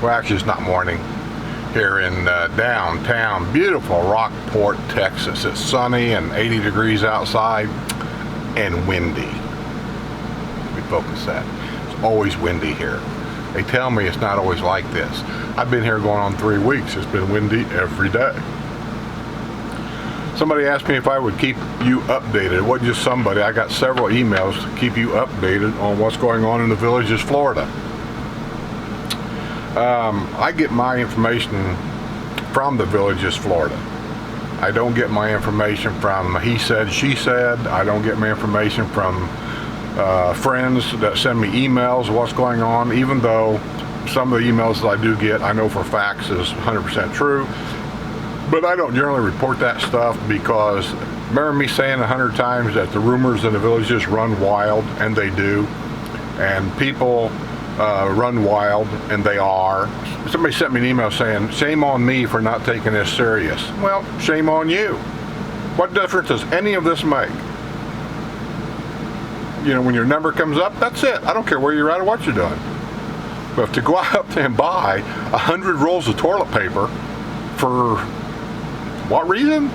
Well, actually it's not morning here in downtown, beautiful Rockport, Texas. It's sunny and 80 degrees outside and windy. Let me focus that. It's always windy here. They tell me it's not always like this. I've been here going on 3 weeks. It's been windy every day. Somebody asked me if I would keep you updated. It wasn't just somebody. I got several emails to keep you updated on what's going on in the Villages, Florida. I get my information from the Villages, Florida. I don't get my information from he said, she said. I don't get my information from friends that send me emails of what's going on, even though some of the emails that I do get, I know for facts is 100% true. But I don't generally report that stuff because, remember me saying 100 times that the rumors in the Villages run wild, and they do. And people run wild, and they are. Somebody sent me an email saying, shame on me for not taking this serious. Well, shame on you. What difference does any of this make? You know, when your number comes up, that's it. I don't care where you're at or what you're doing. But to go out there and buy 100 rolls of toilet paper for what reason?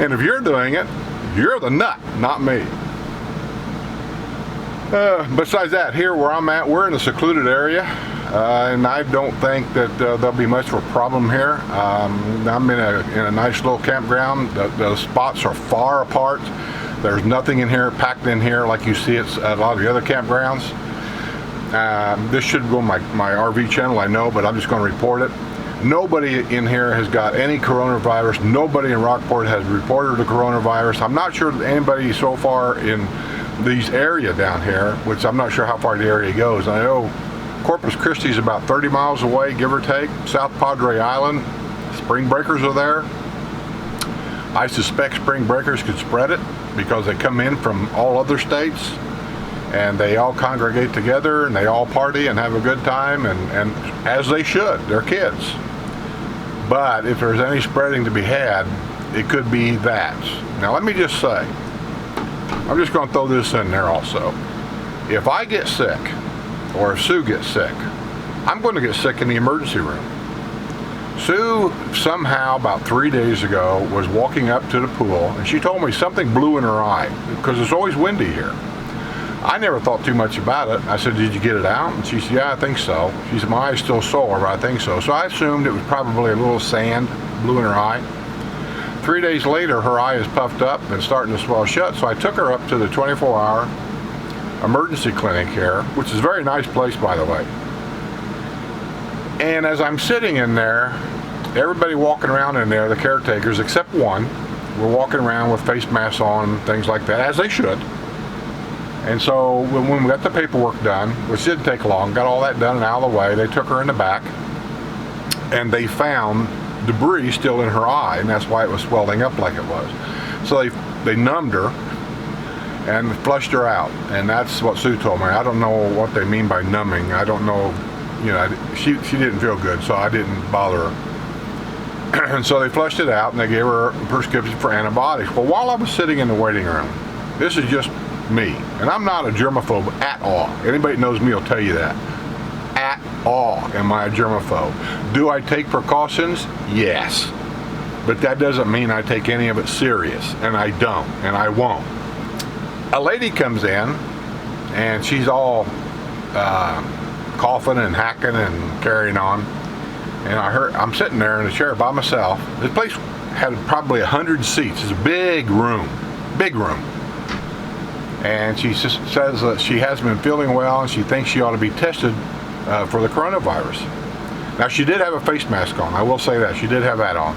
And if you're doing it, you're the nut, not me. Besides that, here where I'm at, we're in a secluded area, and I don't think that there'll be much of a problem here. I'm in a nice little campground. The spots are far apart. There's nothing in here, packed in here like you see it at a lot of the other campgrounds. This should go on my RV channel, I know, but I'm just going to report it. Nobody in here has got any coronavirus. Nobody in Rockport has reported the coronavirus. I'm not sure that anybody so far in these area down here, which I'm not sure how far the area goes. I know Corpus Christi is about 30 miles away, give or take. South Padre Island, spring breakers are there. I suspect spring breakers could spread it because they come in from all other states and they all congregate together and they all party and have a good time, and as they should, they're kids. But if there's any spreading to be had, it could be that. Now let me just say, I'm just going to throw this in there also. If I get sick, or if Sue gets sick, I'm going to get sick in the emergency room. Sue somehow about 3 days ago was walking up to the pool and she told me something blew in her eye because it's always windy here. I never thought too much about it. I said, did you get it out? And she said, yeah, I think so. She said, my eye's still sore, but I think so. So I assumed it was probably a little sand blew in her eye. 3 days later, her eye is puffed up and starting to swell shut, so I took her up to the 24-hour emergency clinic here, which is a very nice place, by the way. And as I'm sitting in there, everybody walking around in there, the caretakers, except one, were walking around with face masks on and things like that, as they should. And so when we got the paperwork done, which didn't take long, got all that done and out of the way, they took her in the back, and they found debris still in her eye, and that's why it was swelling up like it was. So they numbed her and flushed her out, and that's what Sue told me. I don't know what they mean by numbing. I don't know, you know, she didn't feel good, so I didn't bother her. And so they flushed it out, and they gave her a prescription for antibiotics. Well, while I was sitting in the waiting room, this is just me, and I'm not a germaphobe at all. Anybody that knows me will tell you that. At all am I a germaphobe. Do I take precautions? Yes. But that doesn't mean I take any of it serious, and I don't, and I won't. A lady comes in, and she's all coughing and hacking and carrying on, and I'm sitting there in a chair by myself. This place had probably 100 seats. It's a big room, and she just says that she hasn't been feeling well and she thinks she ought to be tested for the coronavirus. Now, she did have a face mask on. I will say that. She did have that on.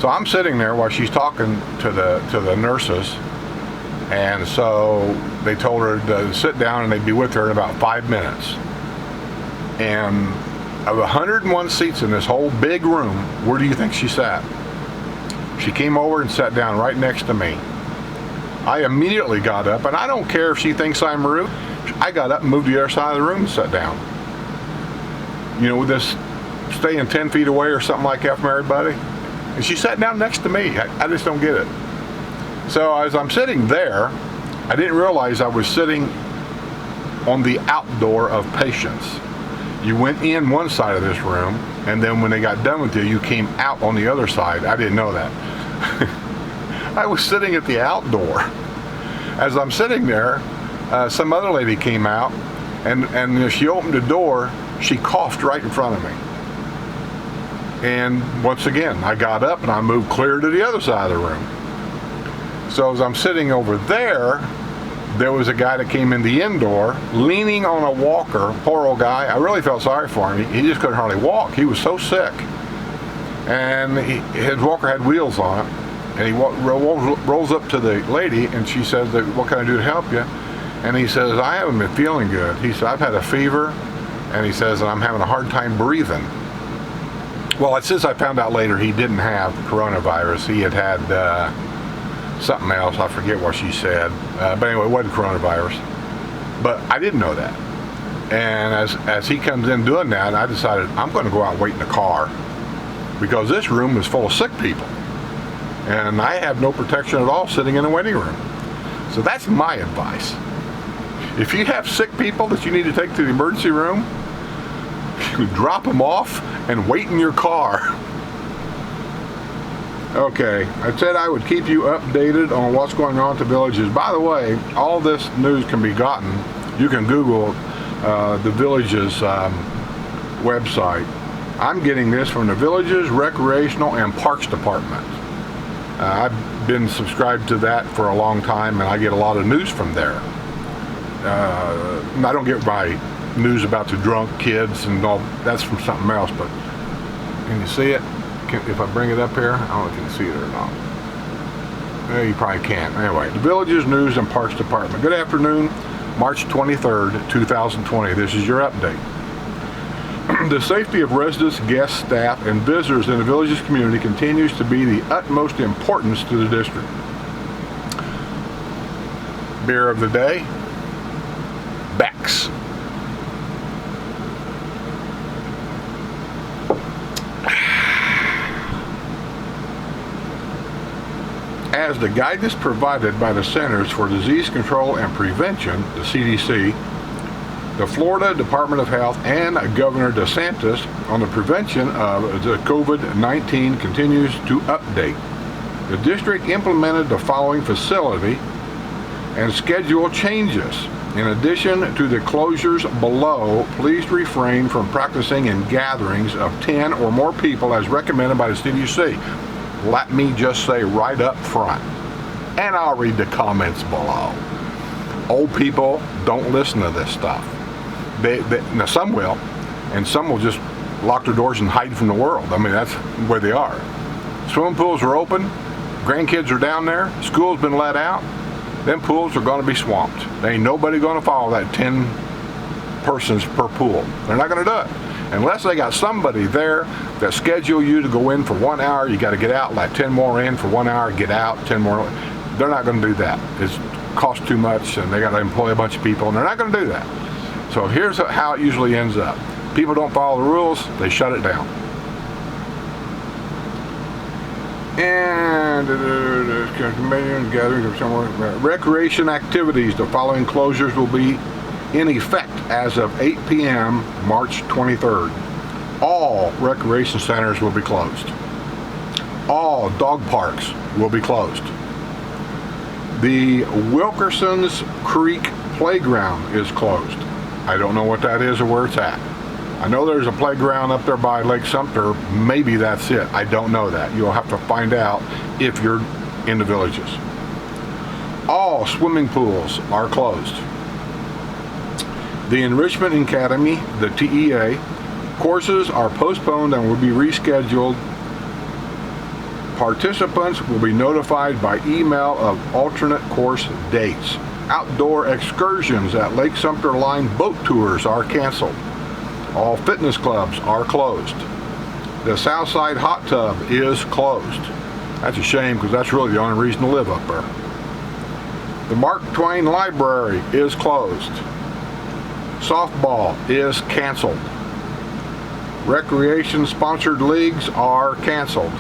So I'm sitting there while she's talking to the nurses, and so they told her to sit down and they'd be with her in about 5 minutes. And of 101 seats in this whole big room, where do you think she sat? She came over and sat down right next to me. I immediately got up, and I don't care if she thinks I'm rude. I got up and moved to the other side of the room and sat down. You know, with this staying 10 feet away or something like that from everybody. And she sat down next to me. I just don't get it. So as I'm sitting there, I didn't realize I was sitting on the outdoor of patients. You went in one side of this room, and then when they got done with you, you came out on the other side. I didn't know that. I was sitting at the outdoor. As I'm sitting there, some other lady came out, and as she opened the door, she coughed right in front of me. And once again, I got up and I moved clear to the other side of the room. So as I'm sitting over there, there was a guy that came in the indoor, leaning on a walker. Poor old guy. I really felt sorry for him. He just couldn't hardly walk. He was so sick. And his walker had wheels on it. And he rolls up to the lady, and she says, "What can I do to help you?" And he says, "I haven't been feeling good." He said, "I've had a fever," and he says, "and I'm having a hard time breathing." Well, since I found out later he didn't have coronavirus. He had something else. I forget what she said. But anyway, it wasn't coronavirus. But I didn't know that. And as he comes in doing that, I decided I'm going to go out and wait in the car, because this room is full of sick people. And I have no protection at all sitting in a waiting room. So that's my advice. If you have sick people that you need to take to the emergency room, you drop them off and wait in your car. Okay, I said I would keep you updated on what's going on at the villages. By the way, all this news can be gotten. You can Google the villages website. I'm getting this from the Villages Recreational and Parks Department. I've been subscribed to that for a long time, and I get a lot of news from there. I don't get my news about the drunk kids and all. That's from something else. But can you see it? If I bring it up here, I don't know if you can see it or not. You probably can't. Anyway, the Villages News and Parks Department. Good afternoon, March 23rd, 2020. This is your update. The safety of residents, guests, staff, and visitors in the Villages community continues to be the utmost importance to the district. Beer of the day, Beck's. As the guidance provided by the Centers for Disease Control and Prevention, the CDC, the Florida Department of Health, and Governor DeSantis on the prevention of the COVID-19 continues to update. The district implemented the following facility and schedule changes. In addition to the closures below, please refrain from practicing in gatherings of 10 or more people as recommended by the CDC. Let me just say right up front, and I'll read the comments below. Old people don't listen to this stuff. Now some will, and some will just lock their doors and hide from the world. I mean, that's where they are. Swimming pools are open, grandkids are down there, school's been let out, them pools are going to be swamped. There ain't nobody going to follow that 10 persons per pool. They're not going to do it. Unless they got somebody there that schedule you to go in for 1 hour, you got to get out, like 10 more in for 1 hour, get out, 10 more. They're not going to do that. It costs too much, and they got to employ a bunch of people, and they're not going to do that. So here's how it usually ends up. People don't follow the rules, they shut it down. And gatherings of somewhere. Recreation activities, the following closures will be in effect as of 8 p.m. March 23rd. All recreation centers will be closed. All dog parks will be closed. The Wilkerson's Creek Playground is closed. I don't know what that is or where it's at. I know there's a playground up there by Lake Sumter. Maybe that's it. I don't know that. You'll have to find out if you're in the villages. All swimming pools are closed. The Enrichment Academy, the TEA, courses are postponed and will be rescheduled. Participants will be notified by email of alternate course dates. Outdoor excursions at Lake Sumter Line boat tours are canceled. All fitness clubs are closed. The Southside Hot Tub is closed. That's a shame, because that's really the only reason to live up there. The Mark Twain Library is closed. Softball is canceled. Recreation-sponsored leagues are canceled.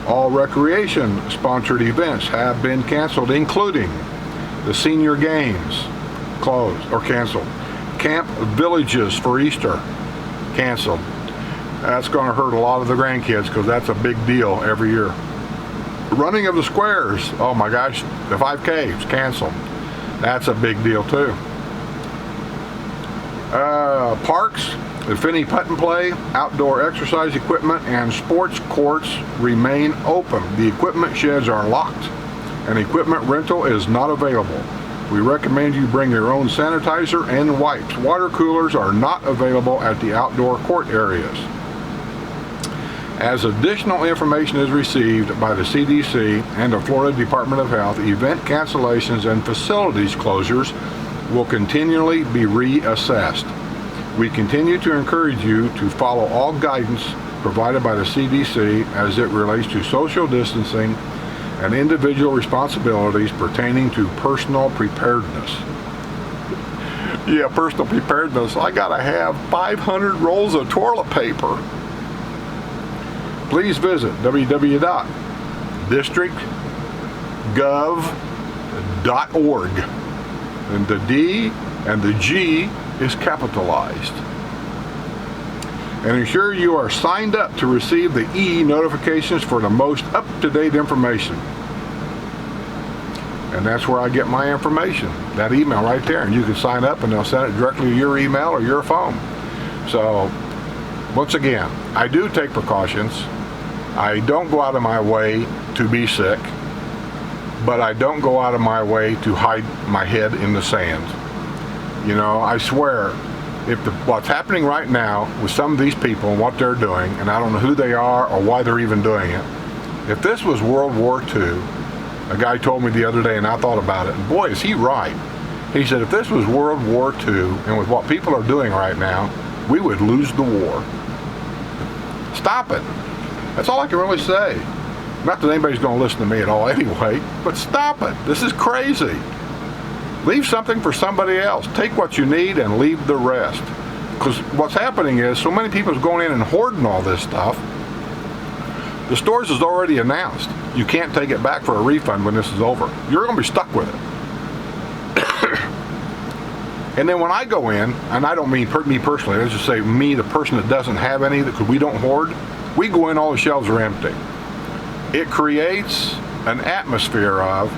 All recreation-sponsored events have been canceled, including the senior games closed or canceled. camp villages for Easter canceled. That's going to hurt a lot of the grandkids because that's a big deal every year. Running of the squares, oh my gosh, the 5K is canceled. That's a big deal too. Parks, if any putt and play, outdoor exercise equipment, and sports courts remain open. The equipment sheds are locked and equipment rental is not available. We recommend you bring your own sanitizer and wipes. Water coolers are not available at the outdoor court areas. As additional information is received by the CDC and the Florida Department of Health, event cancellations and facilities closures will continually be reassessed. We continue to encourage you to follow all guidance provided by the CDC as it relates to social distancing and individual responsibilities pertaining to personal preparedness. Yeah, personal preparedness. I gotta have 500 rolls of toilet paper. Please visit www.districtgov.org. And the D and the G is capitalized. And ensure you are signed up to receive the E notifications for the most up-to-date information. And that's where I get my information, that email right there. And you can sign up and they'll send it directly to your email or your phone. So, once again, I do take precautions. I don't go out of my way to be sick, but I don't go out of my way to hide my head in the sand. You know, I swear, if what's happening right now with some of these people and what they're doing, and I don't know who they are or why they're even doing it, if this was World War II, a guy told me the other day and I thought about it, and boy is he right. He said if this was World War II and with what people are doing right now, we would lose the war. Stop it. That's all I can really say. Not that anybody's going to listen to me at all anyway, but stop it. This is crazy. Leave something for somebody else. Take what you need and leave the rest. Because what's happening is so many people are going in and hoarding all this stuff. The stores has already announced you can't take it back for a refund when this is over. You're going to be stuck with it. And then when I go in, and I don't mean me personally, let's just say me, the person that doesn't have any, because we don't hoard, we go in, all the shelves are empty. It creates an atmosphere of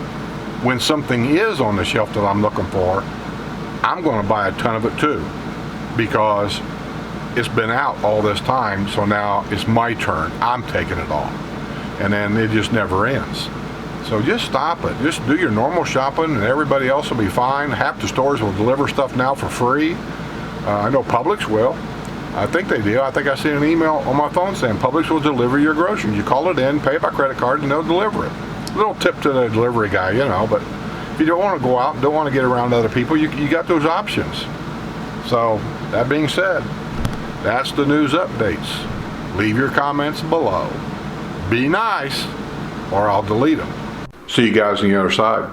when something is on the shelf that I'm looking for, I'm going to buy a ton of it too, because it's been out all this time, so now it's my turn. I'm taking it all. And then it just never ends. So just stop it. Just do your normal shopping and everybody else will be fine. Half the stores will deliver stuff now for free. I know Publix will. I think they do. I think I seen an email on my phone saying Publix will deliver your groceries. You call it in, pay it by credit card, and they'll deliver it. Little tip to the delivery guy, you know, but if you don't want to go out, don't want to get around other people, you got those options. So, that being said, that's the news updates. Leave your comments below. Be nice, or I'll delete them. See you guys on the other side.